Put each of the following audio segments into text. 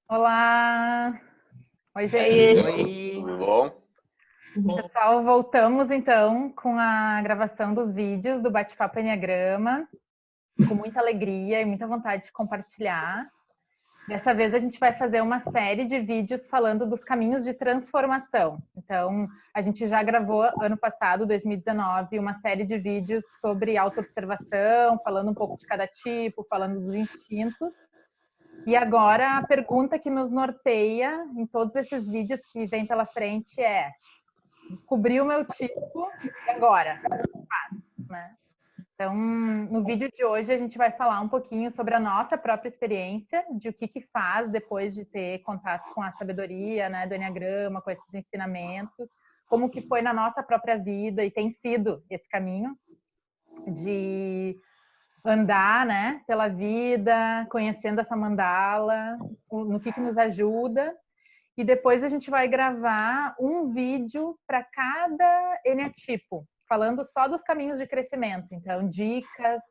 Olá! Oi, gente! Oi. Tudo bom? Pessoal, voltamos então com a gravação dos vídeos do Bate-Papo Enneagrama, com muita alegria e muita vontade de compartilhar. Dessa vez a gente vai fazer uma série de vídeos falando dos caminhos de transformação. Então, a gente já gravou ano passado, 2019, uma série de vídeos sobre autoobservação, falando um pouco de cada tipo, falando dos instintos. E agora a pergunta que nos norteia em todos esses vídeos que vem pela frente é: descobri o meu tipo e agora? O que faz, né? Então, no vídeo de hoje a gente vai falar um pouquinho sobre a nossa própria experiência, de o que faz depois de ter contato com a sabedoria, né, do Enneagrama, com esses ensinamentos, como que foi na nossa própria vida e tem sido esse caminho de andar, né, pela vida, conhecendo essa mandala, no que nos ajuda. E depois a gente vai gravar um vídeo para cada eneatipo, falando só dos caminhos de crescimento. Então, dicas,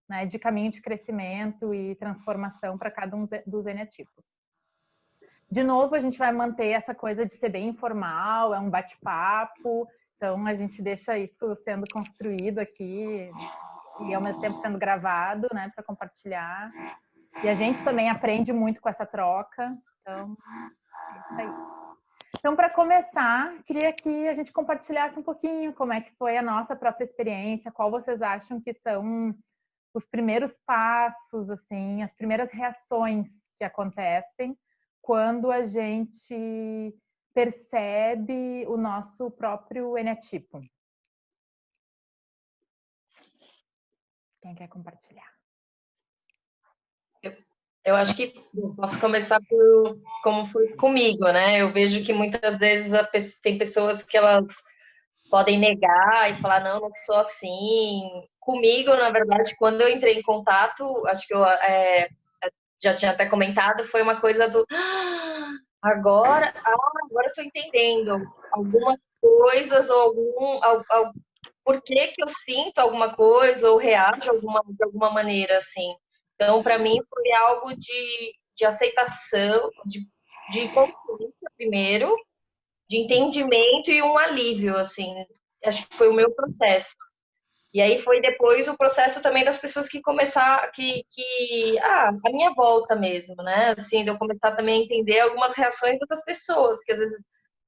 né, de caminho de crescimento e transformação para cada um dos eneatipos. De novo, a gente vai manter essa coisa de ser bem informal, é um bate-papo. Então, a gente deixa isso sendo construído aqui e ao mesmo tempo sendo gravado, né, para compartilhar. E a gente também aprende muito com essa troca. Então, é isso aí. Então, para começar, queria que a gente compartilhasse um pouquinho como é que foi a nossa própria experiência, qual vocês acham que são os primeiros passos, assim, as primeiras reações que acontecem quando a gente percebe o nosso próprio eneatipo. Quem quer compartilhar? Eu acho que posso começar por como foi comigo, né? Eu vejo que muitas vezes tem pessoas que elas podem negar e falar, não sou assim. Comigo, na verdade, quando eu entrei em contato, acho que eu já tinha até comentado, foi uma coisa do agora eu estou entendendo algumas coisas ou por que eu sinto alguma coisa ou reajo de alguma maneira, assim. Então, para mim, foi algo de aceitação, de consciência primeiro, de entendimento e um alívio, assim. Acho que foi o meu processo. E aí foi depois o processo também das pessoas que começaram, a minha volta mesmo, né? Assim, de eu começar também a entender algumas reações das pessoas, que às vezes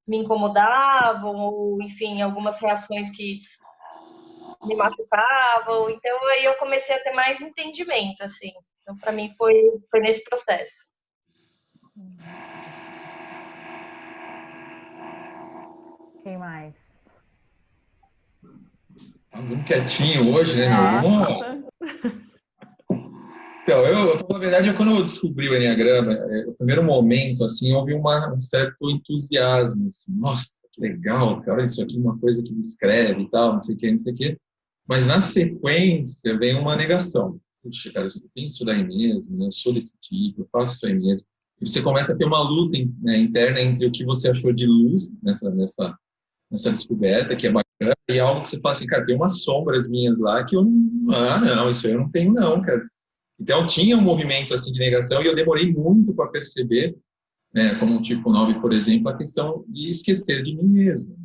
me incomodavam, ou, enfim, algumas reações que me machucavam. Então, aí eu comecei a ter mais entendimento, assim. Então, para mim, foi nesse processo. Quem mais? Muito quietinho hoje, né, meu? Então, na verdade, quando eu descobri o Enneagrama, o primeiro momento, assim, houve um certo entusiasmo, assim, nossa, que legal, cara, isso aqui é uma coisa que descreve e tal, não sei o que, não sei o que. Mas, na sequência, vem uma negação. Puxa, cara, eu tenho isso daí mesmo, né? Eu sou desse tipo, eu faço isso aí mesmo. E você começa a ter uma luta, né, interna entre o que você achou de luz nessa descoberta, que é bacana, e algo que você fala assim, cara, tem umas sombras minhas lá que eu não, isso aí eu não tenho não, cara. Então, tinha um movimento assim de negação e eu demorei muito para perceber, né, como o tipo 9, por exemplo, a questão de esquecer de mim mesmo.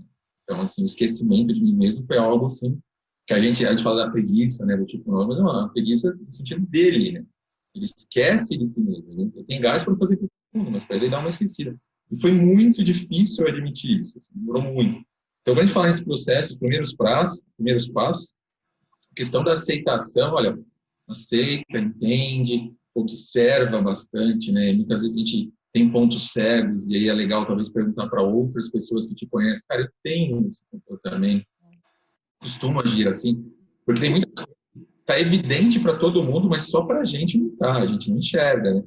Então, assim, o esquecimento de mim mesmo foi algo assim que a gente fala da preguiça, né, do tipo 9, mas não, a preguiça no sentido dele, né? Ele esquece de si mesmo. Ele tem gás para fazer tudo, mas para ele dar uma esquecida. E foi muito difícil admitir isso, assim, demorou muito. Então, quando a gente fala nesse processo, os primeiros passos, a questão da aceitação, olha, aceita, entende, observa bastante, né? Muitas vezes a gente tem pontos cegos, e aí é legal talvez perguntar para outras pessoas que te conhecem, cara, eu tenho esse comportamento, costumo agir assim, porque tem muita coisa que tá evidente para todo mundo, mas só para a gente não tá, a gente não enxerga, né?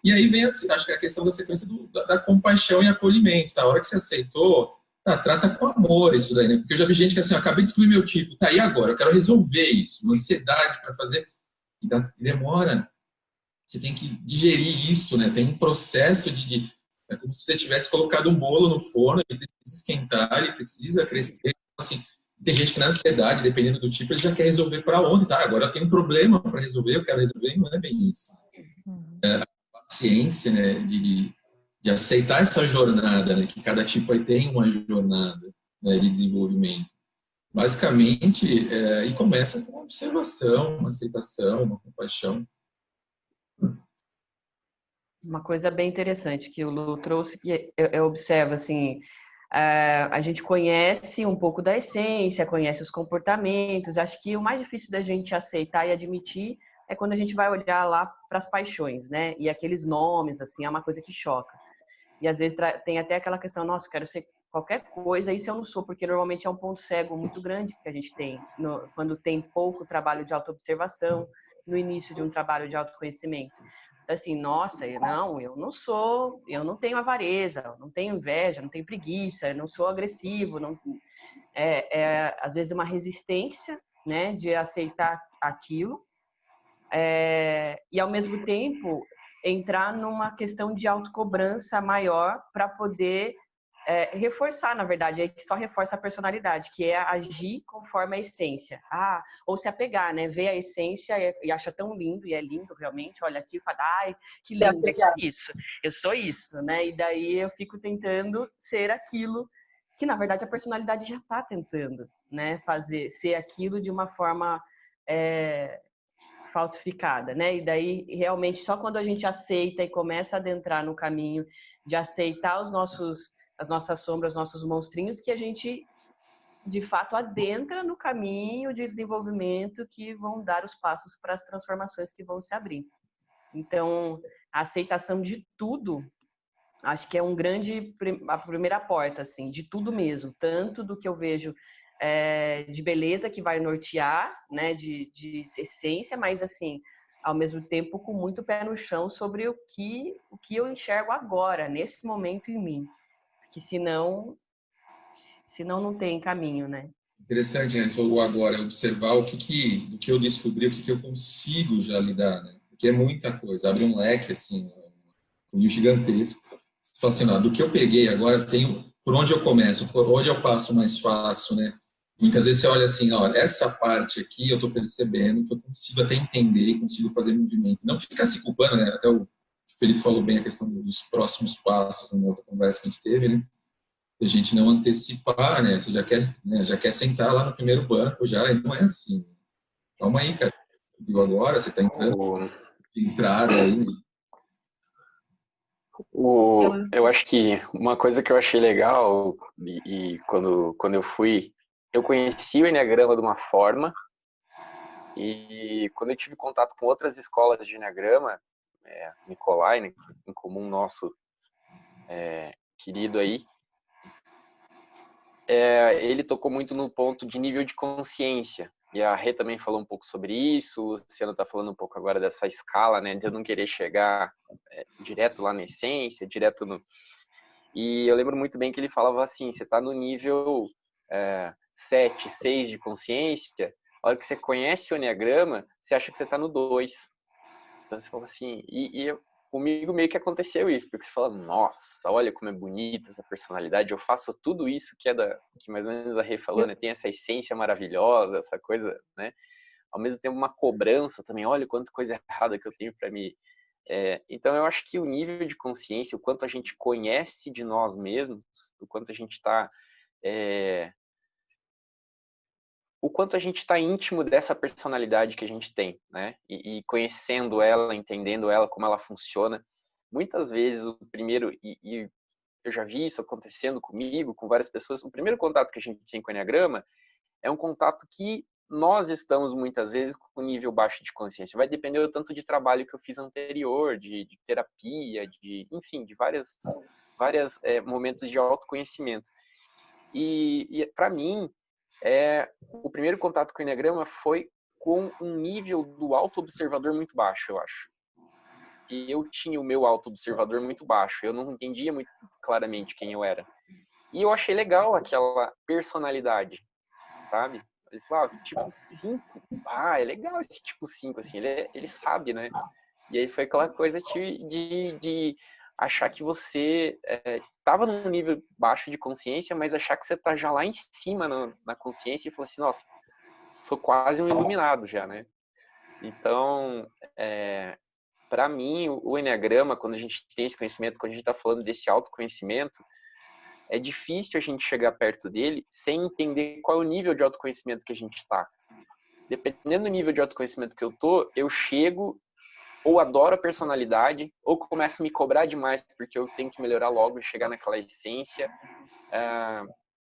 E aí vem, assim, acho que a questão da sequência da compaixão e acolhimento, tá? A hora que você aceitou, trata com amor isso daí, né? Porque eu já vi gente que assim, acabei de descobrir meu tipo, tá, e agora? Eu quero resolver isso, uma ansiedade para fazer, e demora. Você tem que digerir isso, né? Tem um processo é como se você tivesse colocado um bolo no forno, ele precisa esquentar, ele precisa crescer, assim, Tem gente que na ansiedade, dependendo do tipo, ele já quer resolver para ontem, tá? Agora eu tenho um problema para resolver, eu quero resolver, e não é bem isso. Paciência, né, de aceitar essa jornada, né, que cada tipo aí tem uma jornada, né, de desenvolvimento. Basicamente, e começa com uma observação, uma aceitação, uma compaixão. Uma coisa bem interessante que o Lu trouxe, que eu observo, assim, a gente conhece um pouco da essência, conhece os comportamentos. Acho que o mais difícil da gente aceitar e admitir é quando a gente vai olhar lá para as paixões, né? E aqueles nomes, assim, é uma coisa que choca. E às vezes tem até aquela questão, nossa, quero ser qualquer coisa, isso eu não sou, porque normalmente é um ponto cego muito grande que a gente tem quando tem pouco trabalho de autoobservação, no início de um trabalho de autoconhecimento. Então, assim, nossa, eu não sou, eu não tenho avareza, eu não tenho inveja, não tenho preguiça, eu não sou agressivo, não, às vezes uma resistência, né, de aceitar aquilo, e ao mesmo tempo entrar numa questão de autocobrança maior para poder reforçar, na verdade, aí que só reforça a personalidade, que é agir conforme a essência. Ou se apegar, né? Ver a essência e acha tão lindo, e é lindo realmente, olha aqui e fala, ai, que lindo, eu sou isso, né? E daí eu fico tentando ser aquilo que, na verdade, a personalidade já está tentando, né? Ser aquilo de uma forma falsificada, né? E daí, realmente, só quando a gente aceita e começa a adentrar no caminho de aceitar as nossas sombras, os nossos monstrinhos, que a gente, de fato, adentra no caminho de desenvolvimento que vão dar os passos para as transformações que vão se abrir. Então, a aceitação de tudo, acho que é a primeira porta, assim, de tudo mesmo, tanto do que eu vejo de beleza que vai nortear, né, de essência, mas assim, ao mesmo tempo com muito pé no chão sobre o que eu enxergo agora, nesse momento em mim, porque senão não tem caminho, né? Interessante, né? Falou agora, observar o que eu descobri, o que eu consigo já lidar, né? Porque é muita coisa, abre um leque, assim, um gigantesco. Você fala assim, não, do que eu peguei agora, tenho por onde eu começo, por onde eu passo mais fácil, né? Muitas vezes você olha assim, olha, essa parte aqui eu estou percebendo que eu consigo até entender, consigo fazer movimento. Não ficar se culpando, né? Até o Felipe falou bem a questão dos próximos passos, na outra conversa que a gente teve, né? A gente não antecipar, né? Você já quer sentar lá no primeiro banco já, e não é assim. Calma aí, cara. Viu agora? Você está entrando de entrada aí. Eu acho que uma coisa que eu achei legal, e quando eu fui, eu conheci o Enneagrama de uma forma, e quando eu tive contato com outras escolas de Enneagrama, Nicolai, né, em comum nosso querido aí, ele tocou muito no ponto de nível de consciência. E a Rê também falou um pouco sobre isso, o Luciano está falando um pouco agora dessa escala, né, de eu não querer chegar direto lá na essência, direto no... E eu lembro muito bem que ele falava assim, você está no nível 7, 6 de consciência, a hora que você conhece o Enneagrama, você acha que você está no 2. Então você fala assim, comigo meio que aconteceu isso, porque você fala, nossa, olha como é bonita essa personalidade, eu faço tudo isso que mais ou menos a Rê falou, né? Tem essa essência maravilhosa, essa coisa, né? Ao mesmo tempo uma cobrança também, olha quanta coisa errada que eu tenho para me... então eu acho que o nível de consciência, o quanto a gente conhece de nós mesmos, o quanto a gente está... o quanto a gente está íntimo dessa personalidade que a gente tem, né? E conhecendo ela, entendendo ela, como ela funciona. Muitas vezes o primeiro, e eu já vi isso acontecendo comigo, com várias pessoas, o primeiro contato que a gente tem com o Enneagrama é um contato que nós estamos muitas vezes com nível baixo de consciência. Vai depender do tanto de trabalho que eu fiz anterior, de terapia, enfim, de vários momentos de autoconhecimento. E para mim, o primeiro contato com o Enneagrama foi com um nível do auto-observador muito baixo, eu acho. E eu tinha o meu auto-observador muito baixo, eu não entendia muito claramente quem eu era. E eu achei legal aquela personalidade, sabe? Ele falou, tipo 5, é legal esse tipo 5, assim, ele sabe, né? E aí foi aquela coisa de achar que você estava num nível baixo de consciência, mas achar que você está já lá em cima na consciência e falar assim, nossa, sou quase um iluminado já, né? Então, para mim, o Enneagrama, quando a gente tem esse conhecimento, quando a gente está falando desse autoconhecimento, é difícil a gente chegar perto dele sem entender qual é o nível de autoconhecimento que a gente está. Dependendo do nível de autoconhecimento que eu tô, eu chego ou adoro a personalidade, ou começo a me cobrar demais porque eu tenho que melhorar logo e chegar naquela essência.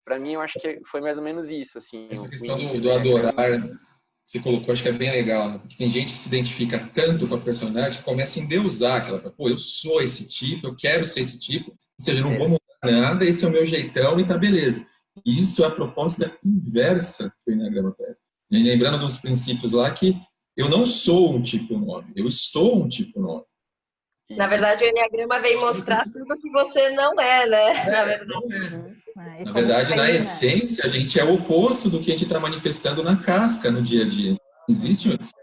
Para mim, eu acho que foi mais ou menos isso, assim. Essa questão do adorar, você colocou, acho que é bem legal, né? Porque tem gente que se identifica tanto com a personalidade que começa a endeusar aquela, pô, eu sou esse tipo, eu quero ser esse tipo, ou seja, eu não vou mudar nada, esse é o meu jeitão e tá beleza. E isso é a proposta inversa que o Enneagrama pede. E lembrando dos princípios lá que eu não sou um tipo 9, eu estou um tipo 9. Na verdade, o Enneagrama vem mostrar tudo que você não é, né? Na verdade. Não é. Na verdade, na essência, a gente é o oposto do que a gente está manifestando na casca no dia a dia.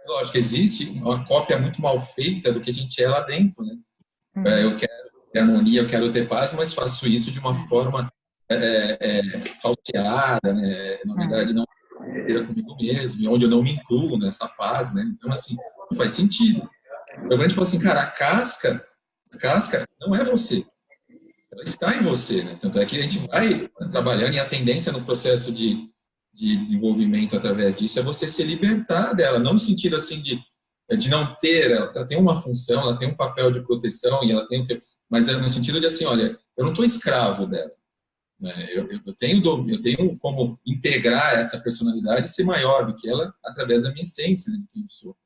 Lógico, existe uma cópia muito mal feita do que a gente é lá dentro, né? Eu quero ter harmonia, eu quero ter paz, mas faço isso de uma forma falseada, né? Na verdade, não inteira comigo mesmo, onde eu não me incluo nessa paz, né? Então, assim, não faz sentido. Eu grande falo assim, cara, a casca não é você. Ela está em você, né? Tanto é que a gente vai trabalhando e a tendência no processo de desenvolvimento através disso é você se libertar dela, não no sentido assim de não ter, ela tem uma função, ela tem um papel de proteção e ela tem, mas é no sentido de assim, olha, eu não estou escravo dela, né? Eu tenho como integrar essa personalidade e ser maior do que ela através da minha essência, né, de quem eu sou.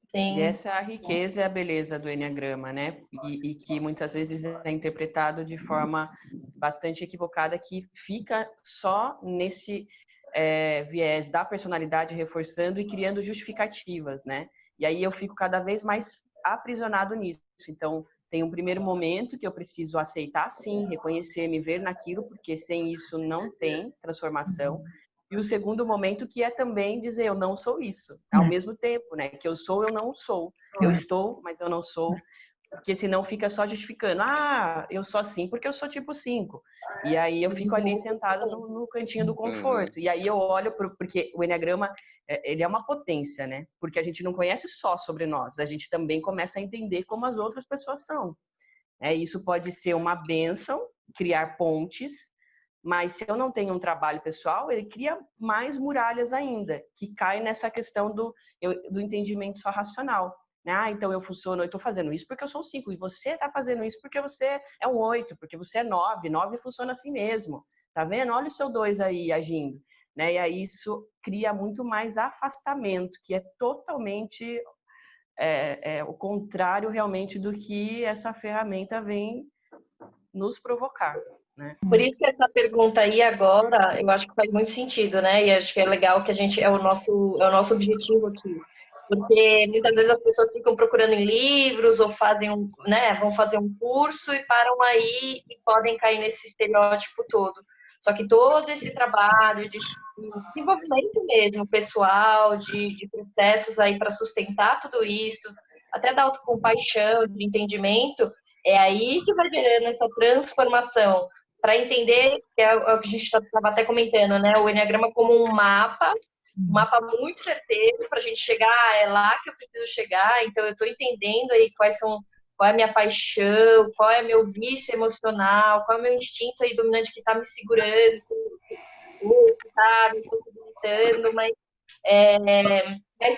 Sim. E essa é a riqueza e a beleza do Enneagrama, né? E que muitas vezes é interpretado de forma bastante equivocada, que fica só nesse viés da personalidade, reforçando e criando justificativas, né? E aí eu fico cada vez mais aprisionado nisso. Então, tem um primeiro momento que eu preciso aceitar, sim, reconhecer, me ver naquilo, porque sem isso não tem transformação. E o segundo momento que é também dizer, eu não sou isso. Ao mesmo tempo, né? Que eu sou, eu não sou. Eu estou, mas eu não sou. Porque senão fica só justificando. Ah, eu sou assim porque eu sou tipo 5. E aí eu fico ali sentada no cantinho do conforto. E aí eu olho, porque o Enneagrama, ele é uma potência, né? Porque a gente não conhece só sobre nós. A gente também começa a entender como as outras pessoas são. Isso pode ser uma bênção, criar pontes, mas se eu não tenho um trabalho pessoal, ele cria mais muralhas ainda, que cai nessa questão do entendimento só racional. Né? Então eu funciono, eu estou fazendo isso porque eu sou um 5, e você está fazendo isso porque você é um 8, porque você é 9, 9 funciona assim mesmo. Tá vendo? Olha o seu 2 aí agindo. Né? E aí isso cria muito mais afastamento, que é totalmente o contrário realmente do que essa ferramenta vem nos provocar. Né? Por isso que essa pergunta aí agora, eu acho que faz muito sentido, né? E acho que é legal que a gente é o nosso objetivo aqui, porque muitas vezes as pessoas ficam procurando em livros ou vão fazer um curso e param aí e podem cair nesse estereótipo todo. Só que todo esse trabalho de desenvolvimento mesmo pessoal, de processos aí para sustentar tudo isso, até da autocompaixão, de entendimento, é aí que vai gerando essa transformação. Para entender, que é o que a gente estava até comentando, né? O Enneagrama como um mapa muito certeiro para a gente chegar, é lá que eu preciso chegar, então eu estou entendendo aí qual é a minha paixão, qual é meu vício emocional, qual é o meu instinto aí dominante que está me segurando, que está me possibilitando, mas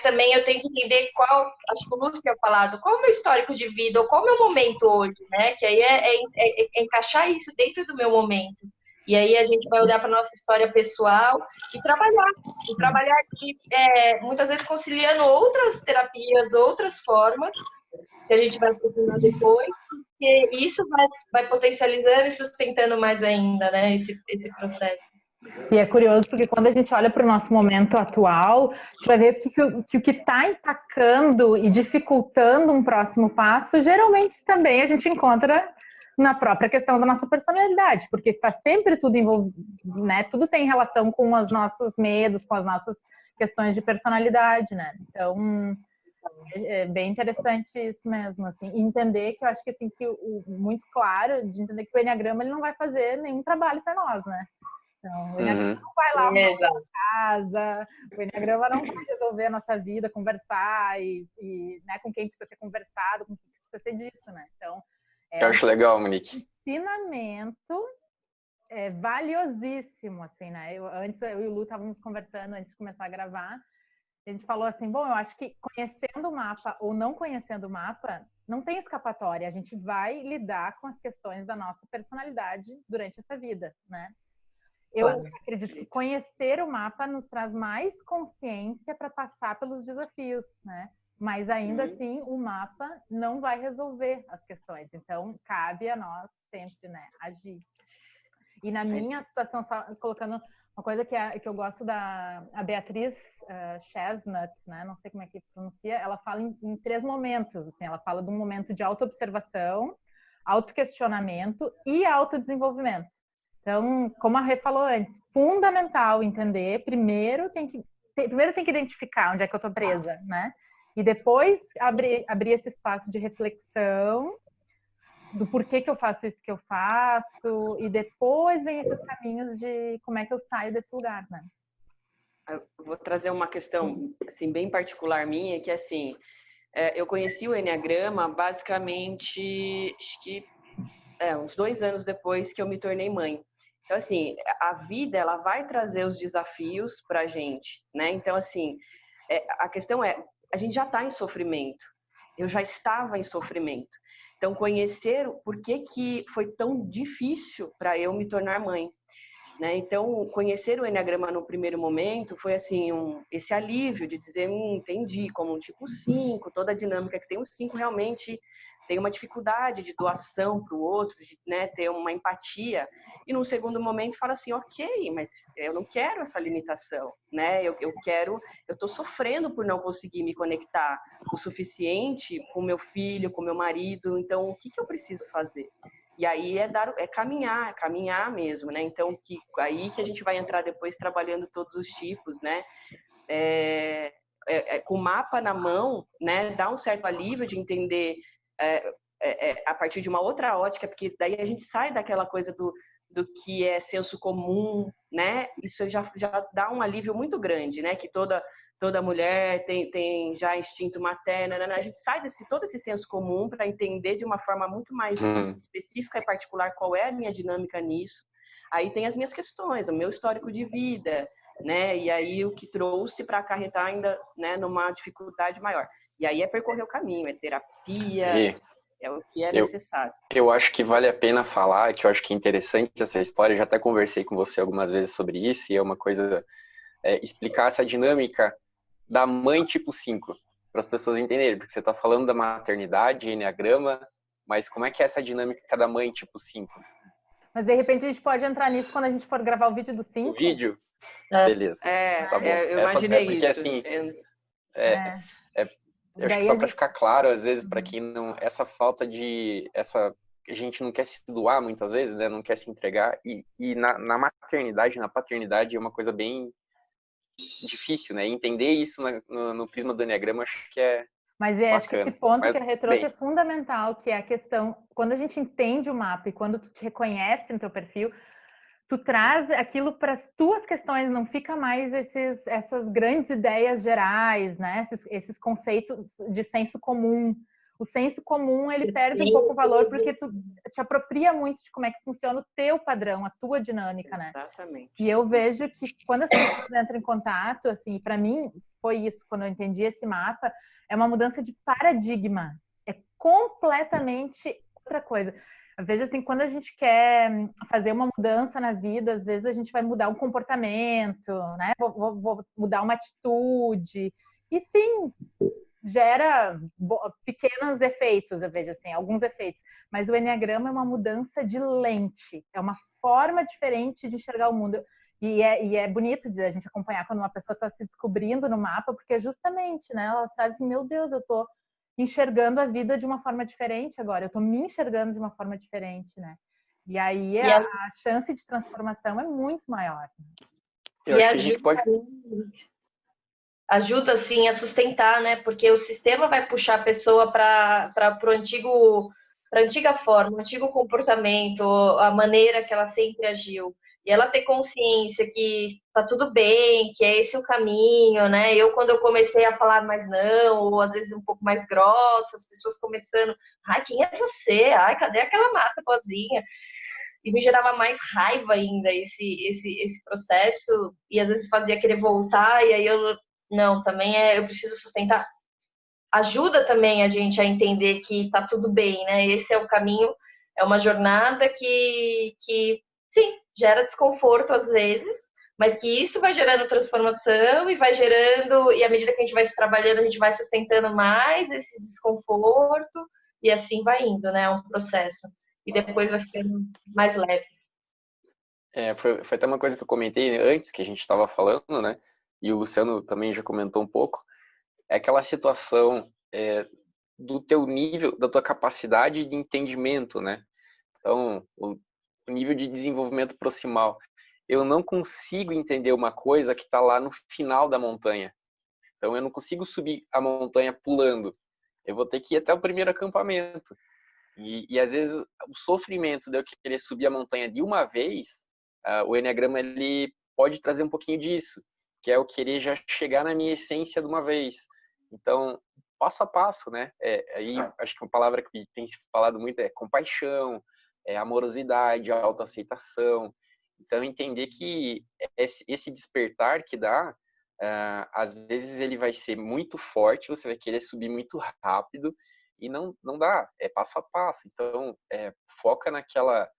também eu tenho que entender acho que o Lúcio tinha falado, qual é o meu histórico de vida, ou qual é o meu momento hoje, né? Que aí é encaixar isso dentro do meu momento. E aí a gente vai olhar para a nossa história pessoal e trabalhar muitas vezes conciliando outras terapias, outras formas, que a gente vai aprofundar depois, porque isso vai potencializando e sustentando mais ainda, né, esse processo. E é curioso porque quando a gente olha para o nosso momento atual, a gente vai ver que o que está empacando e dificultando um próximo passo, geralmente também a gente encontra na própria questão da nossa personalidade, porque está sempre tudo envolvido, né? Tudo tem relação com os nossos medos, com as nossas questões de personalidade, né? Então, É bem interessante isso mesmo, assim, entender que eu acho que assim que muito claro de entender que o Enneagrama ele não vai fazer nenhum trabalho para nós, né? Então, o Enneagrama não vai lá arrumar a casa, o Enneagrama não vai resolver a nossa vida, conversar né, com quem precisa ser conversado, com quem precisa ser dito, né? Então, Eu acho legal, Monique. Ensinamento valiosíssimo, assim, né? Antes eu e o Lu estávamos conversando antes de começar a gravar. A gente falou assim, bom, eu acho que conhecendo o mapa ou não conhecendo o mapa, não tem escapatória. A gente vai lidar com as questões da nossa personalidade durante essa vida, né? Eu acredito que conhecer o mapa nos traz mais consciência para passar pelos desafios, né? Mas ainda assim, o mapa não vai resolver as questões. Então, cabe a nós sempre, né, agir. E na minha situação, só colocando uma coisa que eu gosto a Beatriz Chestnut, né? Não sei como é que pronuncia, ela fala em 3 momentos, assim, ela fala de um momento de autoobservação, autoquestionamento e autodesenvolvimento. Então, como a Rê falou antes, fundamental entender, primeiro tem que identificar onde é que eu tô presa, né? E depois abrir esse espaço de reflexão do porquê que eu faço isso que eu faço, e depois vem esses caminhos de como é que eu saio desse lugar, né? Eu vou trazer uma questão, assim, bem particular minha, que, assim, eu conheci o Enneagrama, basicamente, acho que uns 2 anos depois que eu me tornei mãe. Então, assim, a vida, ela vai trazer os desafios pra gente, né? Então, assim, a questão a gente já está em sofrimento. Eu já estava em sofrimento. Então, conhecer o porquê que foi tão difícil para eu me tornar mãe, né? Então, conhecer o Enneagrama no primeiro momento foi assim esse alívio de dizer, entendi, como um tipo 5, toda a dinâmica que tem um 5 realmente tem uma dificuldade de doação para o outro, de, né, ter uma empatia. E num segundo momento fala assim, ok, mas eu não quero essa limitação, né? Eu estou sofrendo por não conseguir me conectar o suficiente com meu filho, com meu marido, então o que eu preciso fazer? E aí é caminhar mesmo, né? Então, aí que a gente vai entrar depois trabalhando todos os tipos, né? Com o mapa na mão, né? Dá um certo alívio de entender a partir de uma outra ótica, porque daí a gente sai daquela coisa do que é senso comum, né? Isso já dá um alívio muito grande, né? Que toda mulher tem já instinto materno, né? A gente sai todo esse senso comum para entender de uma forma muito mais específica e particular qual é a minha dinâmica nisso. Aí tem as minhas questões, o meu histórico de vida, né? E aí o que trouxe para acarretar ainda, né, numa dificuldade maior. E aí é percorrer o caminho, é terapia, é o que é necessário. Eu acho que vale a pena falar, que eu acho que é interessante essa história, eu já até conversei com você algumas vezes sobre isso, e é uma coisa, explicar essa dinâmica da mãe tipo 5, para as pessoas entenderem, porque você está falando da maternidade, enneagrama, mas como é que é essa dinâmica da mãe tipo 5? Mas de repente a gente pode entrar nisso quando a gente for gravar o vídeo do 5. O vídeo? Beleza. Tá bom. Eu imaginei porque, isso. Assim, eu acho que só para ficar claro, às vezes, para quem não... Essa falta de... A gente não quer se doar muitas vezes, né? Não quer se entregar. E na maternidade, na paternidade, é uma coisa bem difícil, né? Entender isso no prisma do Enneagrama, acho que é Mas acho que esse ponto que a Rê trouxe é fundamental, que é a questão... Quando a gente entende o mapa e quando tu te reconhece no teu perfil, tu traz aquilo para as tuas questões, não fica mais essas grandes ideias gerais, né? Esses conceitos de senso comum. O senso comum, ele perde um pouco o valor porque tu te apropria muito de como é que funciona o teu padrão, a tua dinâmica, né? Exatamente. E eu vejo que quando as pessoas entram em contato, assim, para mim foi isso, quando eu entendi esse mapa, é uma mudança de paradigma. É completamente outra coisa. Às vezes, assim, quando a gente quer fazer uma mudança na vida, às vezes a gente vai mudar um comportamento, né? Vou mudar uma atitude. E sim, gera pequenos efeitos, eu vejo assim, alguns efeitos. Mas o Enneagrama é uma mudança de lente. É uma forma diferente de enxergar o mundo. E é bonito de a gente acompanhar quando uma pessoa está se descobrindo no mapa, porque justamente, né? Elas trazem assim, meu Deus, eu tô enxergando a vida de uma forma diferente agora. Eu tô me enxergando de uma forma diferente, né? E aí a chance de transformação é muito maior. Eu acho que a gente pode... ajuda assim a sustentar, né? Porque o sistema vai puxar a pessoa para a antiga forma, o antigo comportamento, a maneira que ela sempre agiu. E ela ter consciência que tá tudo bem, que é esse o caminho, né? Quando eu comecei a falar mais não, ou às vezes um pouco mais grossa, as pessoas começando, ai, quem é você? Ai, cadê aquela mata boazinha? E me gerava mais raiva ainda esse processo, e às vezes fazia querer voltar, e aí não, também eu preciso sustentar. Ajuda também a gente a entender que tá tudo bem, né? Esse é o caminho, é uma jornada que sim, gera desconforto às vezes, mas que isso vai gerando transformação e vai gerando, e à medida que a gente vai se trabalhando, a gente vai sustentando mais esse desconforto, e assim vai indo, né? É um processo. E depois vai ficando mais leve. Foi até uma coisa que eu comentei antes, que a gente estava falando, né? E o Luciano também já comentou um pouco. É aquela situação do teu nível, da tua capacidade de entendimento, né? Então, o nível de desenvolvimento proximal. Eu não consigo entender uma coisa que está lá no final da montanha. Então, eu não consigo subir a montanha pulando. Eu vou ter que ir até o primeiro acampamento. E às vezes, o sofrimento de eu querer subir a montanha de uma vez, o Enneagrama ele pode trazer um pouquinho disso, que é eu querer já chegar na minha essência de uma vez. Então, passo a passo, né? Aí acho que uma palavra que tem se falado muito é compaixão, amorosidade, autoaceitação. Então, entender que esse despertar que dá, às vezes ele vai ser muito forte, você vai querer subir muito rápido, e não dá, é passo a passo. Então, foca naquela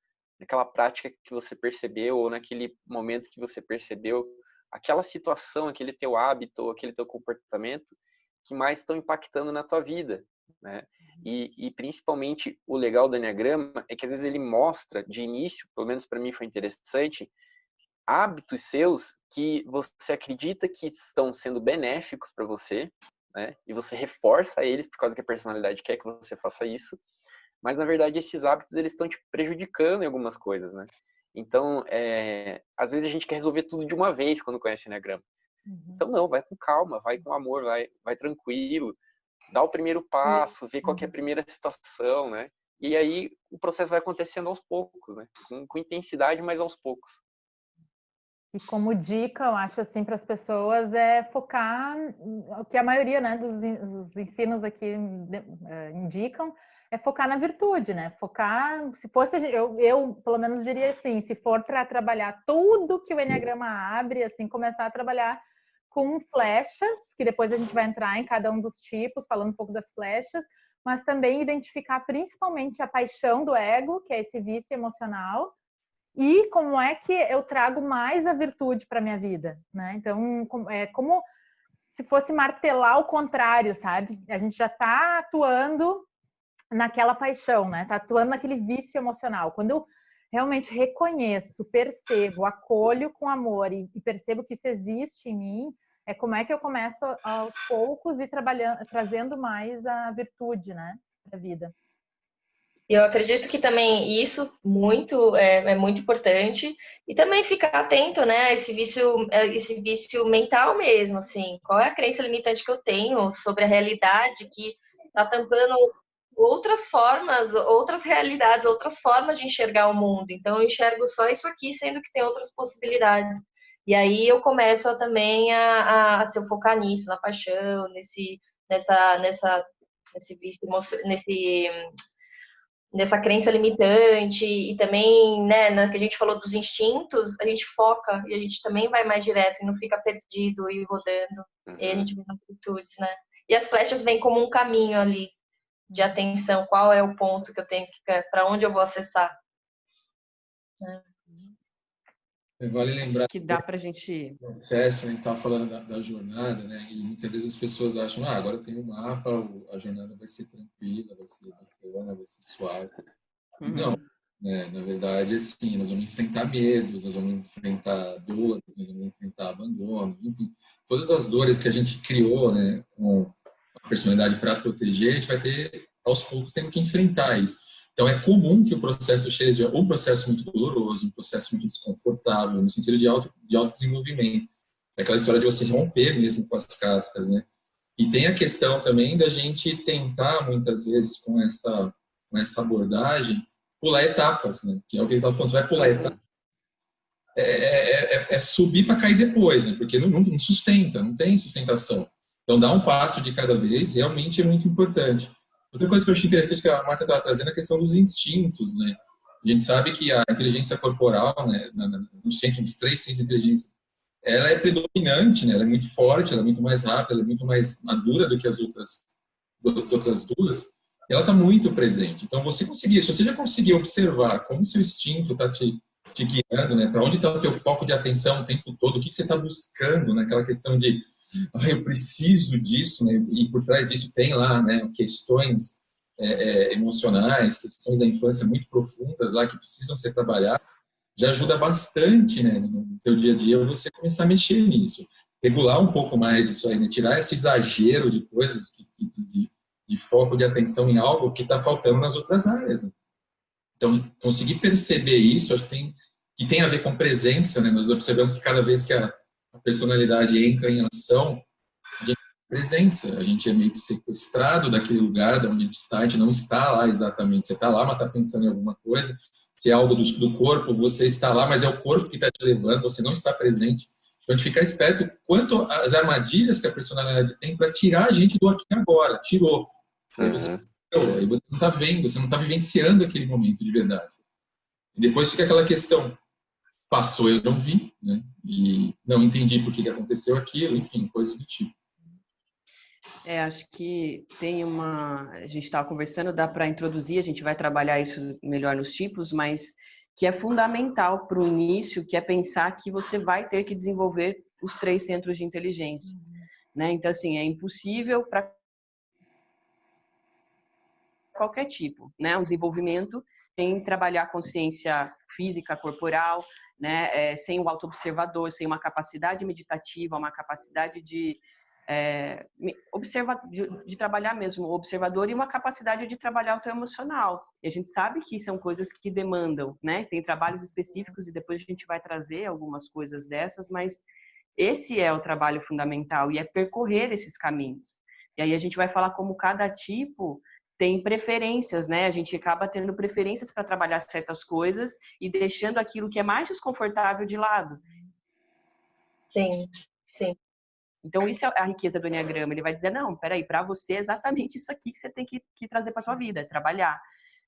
prática que você percebeu, ou naquele momento que você percebeu, aquela situação, aquele teu hábito, aquele teu comportamento que mais estão impactando na tua vida, né? E principalmente o legal do Enneagrama é que às vezes ele mostra, de início, pelo menos para mim foi interessante, hábitos seus que você acredita que estão sendo benéficos para você, né? E você reforça eles por causa que a personalidade quer que você faça isso, mas na verdade esses hábitos eles estão te prejudicando em algumas coisas, né? Então, às vezes a gente quer resolver tudo de uma vez quando conhece o Enneagrama. Então não, vai com calma, vai com amor, vai tranquilo, dá o primeiro passo, vê qual que é a primeira situação, né? E aí o processo vai acontecendo aos poucos, né? Com intensidade, mas aos poucos. E como dica, eu acho assim para as pessoas focar o que a maioria, né, dos ensinos aqui indicam, é focar na virtude, né? Focar, se fosse eu pelo menos diria assim, se for para trabalhar tudo que o Enneagrama abre, assim, começar a trabalhar com flechas, que depois a gente vai entrar em cada um dos tipos, falando um pouco das flechas, mas também identificar principalmente a paixão do ego, que é esse vício emocional, e como é que eu trago mais a virtude para minha vida, né? Então, é como se fosse martelar o contrário, sabe? A gente já está atuando naquela paixão, né? Está atuando naquele vício emocional. Quando eu realmente reconheço, percebo, acolho com amor e percebo que isso existe em mim, é como é que eu começo aos poucos e trabalhando, trazendo mais a virtude, né, para a vida. Eu acredito que também isso é muito importante, e também ficar atento, né, a esse vício mental mesmo, assim, qual é a crença limitante que eu tenho sobre a realidade que está tampando outras formas, outras realidades, outras formas de enxergar o mundo. Então eu enxergo só isso aqui, sendo que tem outras possibilidades. E aí eu começo também se eu focar nisso, na paixão, nesse vício, nessa crença limitante, e também, né, na que a gente falou dos instintos, a gente foca e a gente também vai mais direto e não fica perdido e rodando. E aí a gente vê nas virtudes, né? E as flechas vêm como um caminho ali de atenção, qual é o ponto que eu tenho que, para onde eu vou acessar. Vale lembrar que dá pra gente... O processo, a gente estava falando da jornada, né? E muitas vezes as pessoas acham, agora eu tenho um mapa, a jornada vai ser tranquila, vai ser bacana, vai ser suave. Não, né? Na verdade, assim, nós vamos enfrentar medos, nós vamos enfrentar dores, nós vamos enfrentar abandono, enfim, todas as dores que a gente criou, né, com a personalidade para proteger, a gente vai ter, aos poucos, tendo que enfrentar isso. Então, é comum que o processo seja um processo muito doloroso, um processo muito desconfortável, no sentido de autodesenvolvimento. É aquela história de você romper mesmo com as cascas, né? E tem a questão também da gente tentar, muitas vezes, com essa abordagem, pular etapas, né? Que é o que ele estava falando, você vai pular etapas. É subir para cair depois, né? Porque não sustenta, não tem sustentação. Então, dar um passo de cada vez realmente é muito importante. Outra coisa que eu achei interessante que a Marta estava trazendo é a questão dos instintos, né? A gente sabe que a inteligência corporal, né, no centro dos 3 centros de inteligência, ela é predominante, né? Ela é muito forte, ela é muito mais rápida, ela é muito mais madura do que as outras duas. E ela está muito presente. Então, se você já conseguir observar como o seu instinto está te guiando, né? Para onde está o teu foco de atenção o tempo todo, o que você está buscando, né? Aquela questão de eu preciso disso, né? E por trás disso tem lá, né, questões emocionais, questões da infância muito profundas lá que precisam ser trabalhadas. Já ajuda bastante, né, no teu dia a dia você começar a mexer nisso, regular um pouco mais isso aí, né? Tirar esse exagero de coisas de foco de atenção em algo que está faltando nas outras áreas, né? Então, conseguir perceber isso, acho que tem a ver com presença, né? Nós observamos que cada vez que a personalidade entra em ação, a gente tem presença, a gente é meio que sequestrado daquele lugar de onde a gente está, a gente não está lá exatamente, você está lá, mas está pensando em alguma coisa, se é algo do corpo, você está lá, mas é o corpo que está te levando, você não está presente. Então, a gente ficar esperto quanto às armadilhas que a personalidade tem para tirar a gente do aqui e agora, tirou. Aí você não está vendo, você não está vivenciando aquele momento de verdade. E depois fica aquela questão, passou, eu não vi, né? E não entendi por que aconteceu aquilo, enfim, coisas do tipo. Acho que tem a gente estava conversando, dá para introduzir, a gente vai trabalhar isso melhor nos tipos, mas que é fundamental para o início, que é pensar que você vai ter que desenvolver os 3 centros de inteligência, né? Então, assim, é impossível para qualquer tipo, né? O desenvolvimento tem que trabalhar a consciência física, corporal, né? Sem o autoobservador, sem uma capacidade meditativa, uma capacidade de trabalhar mesmo o observador e uma capacidade de trabalhar o teu emocional. E a gente sabe que são coisas que demandam, né? Tem trabalhos específicos e depois a gente vai trazer algumas coisas dessas, mas esse é o trabalho fundamental e é percorrer esses caminhos. E aí a gente vai falar como cada tipo tem preferências, né? A gente acaba tendo preferências para trabalhar certas coisas e deixando aquilo que é mais desconfortável de lado. Sim, sim. Então, isso é a riqueza do Enneagrama. Ele vai dizer, não, peraí, para você é exatamente isso aqui que você tem que trazer para a sua vida, trabalhar,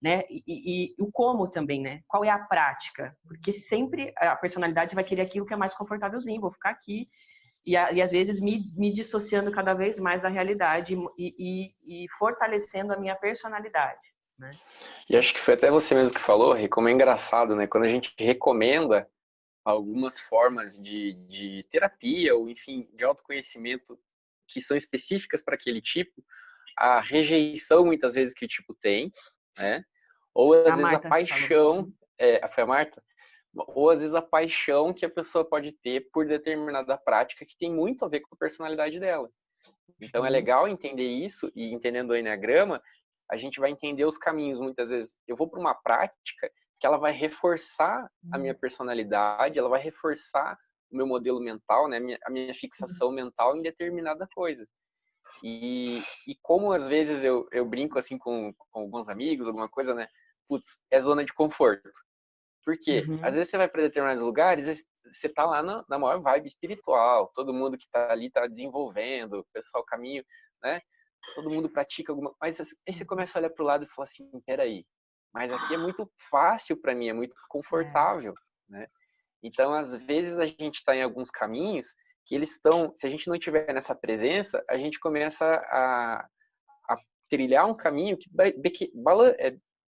né? E o como também, né? Qual é a prática? Porque sempre a personalidade vai querer aquilo que é mais confortávelzinho, vou ficar aqui. E às vezes me dissociando cada vez mais da realidade e fortalecendo a minha personalidade, né? E acho que foi até você mesmo que falou, como é engraçado, né? Quando a gente recomenda algumas formas de terapia ou, enfim, de autoconhecimento que são específicas para aquele tipo, a rejeição muitas vezes que o tipo tem, né? Ou às vezes a paixão, foi a Marta? Ou às vezes a paixão que a pessoa pode ter por determinada prática que tem muito a ver com a personalidade dela. Então é legal entender isso, e entendendo o Enneagrama, a gente vai entender os caminhos. Muitas vezes eu vou para uma prática que ela vai reforçar a minha personalidade, ela vai reforçar o meu modelo mental, né, a minha fixação mental em determinada coisa. E como às vezes eu brinco assim com alguns amigos, alguma coisa, né? Putz, é zona de conforto. Porque às vezes você vai para determinados lugares, você tá lá na maior vibe espiritual, todo mundo que tá ali tá desenvolvendo, o pessoal caminho, né? Todo mundo pratica alguma coisa, mas aí você começa a olhar pro lado e fala assim, peraí, mas aqui é muito fácil para mim, é muito confortável, né? Então, às vezes a gente está em alguns caminhos que eles estão, se a gente não tiver nessa presença, a gente começa a trilhar um caminho que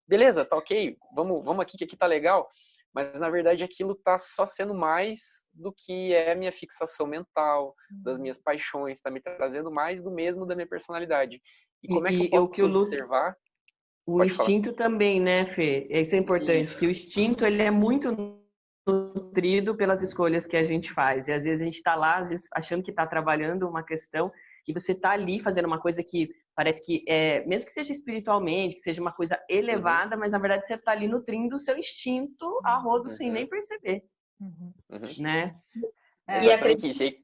beleza, tá ok, vamos aqui que aqui tá legal, mas na verdade aquilo tá só sendo mais do que é a minha fixação mental, das minhas paixões, tá me trazendo mais do mesmo da minha personalidade. E como é que eu posso observar? O instinto também, né, Fê? Isso é importante, que o instinto ele é muito nutrido pelas escolhas que a gente faz. E às vezes a gente está lá, às vezes, achando que está trabalhando uma questão e você está ali fazendo uma coisa que parece que, mesmo que seja espiritualmente, que seja uma coisa elevada, mas na verdade você está ali nutrindo o seu instinto a rodo sem nem perceber. Né? Exatamente isso.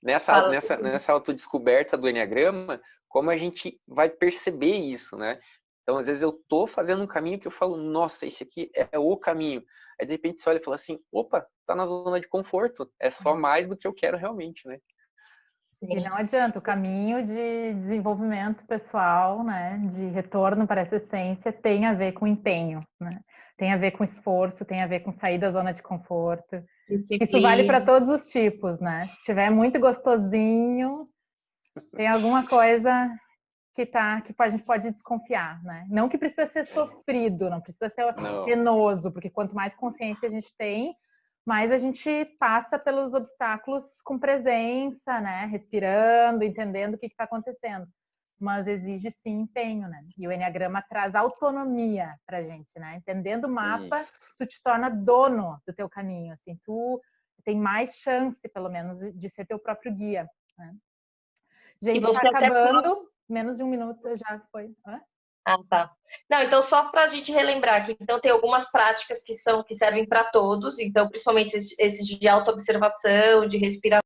nessa autodescoberta do Enneagrama, como a gente vai perceber isso, né? Então, às vezes eu tô fazendo um caminho que eu falo, nossa, esse aqui é o caminho. Aí, de repente, você olha e fala assim, opa, tá na zona de conforto. É só mais do que eu quero realmente, né? E não adianta, o caminho de desenvolvimento pessoal, né, de retorno para essa essência tem a ver com empenho, né? Tem a ver com esforço, tem a ver com sair da zona de conforto. Isso vale para todos os tipos, né? Se estiver muito gostosinho, tem alguma coisa que a gente pode desconfiar, né? Não que precisa ser sofrido, não precisa ser penoso, porque quanto mais consciência a gente tem, mais a gente passa pelos obstáculos com presença, né? Respirando, entendendo o que está acontecendo. Mas exige sim empenho, né? E o Enneagrama traz autonomia pra gente, né? Entendendo o mapa, tu te torna dono do teu caminho, assim, tu tem mais chance, pelo menos, de ser teu próprio guia, né? Gente, está acabando, menos de um minuto já foi. Hã? Ah, tá. Não, então só para a gente relembrar aqui, então tem algumas práticas que servem para todos, então principalmente esses de autoobservação, de respiração,